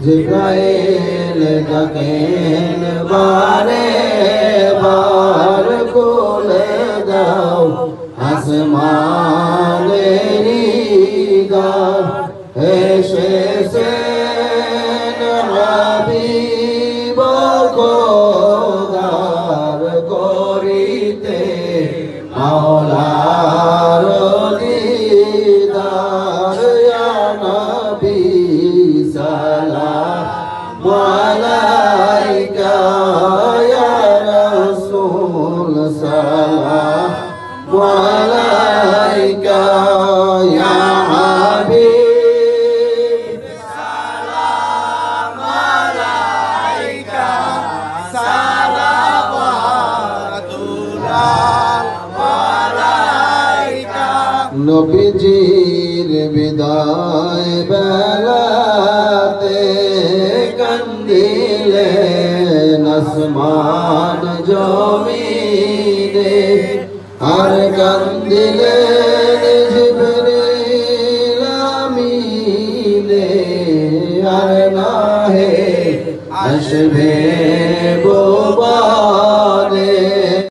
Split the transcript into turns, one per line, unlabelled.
জিব্রাইল ডাকেন বারে বার খুলে দাও আসমানেরি দ্বার এসেছেন হাবিব খোদার করিতে মাওলার দিদার ইয়া নবী সালাম আলাইকা ইয়া রাসূল সালাম আলাইকা ইয়া হাবিব সালাম আলাইকা সালাওয়াতুল্লাহ আলাইকা নবীজির বিদায় বেলাতে কান্দিলেন আসমান জমিনে আর কান্দিলেন জিবরিল আমিনে আর নাহে আসবে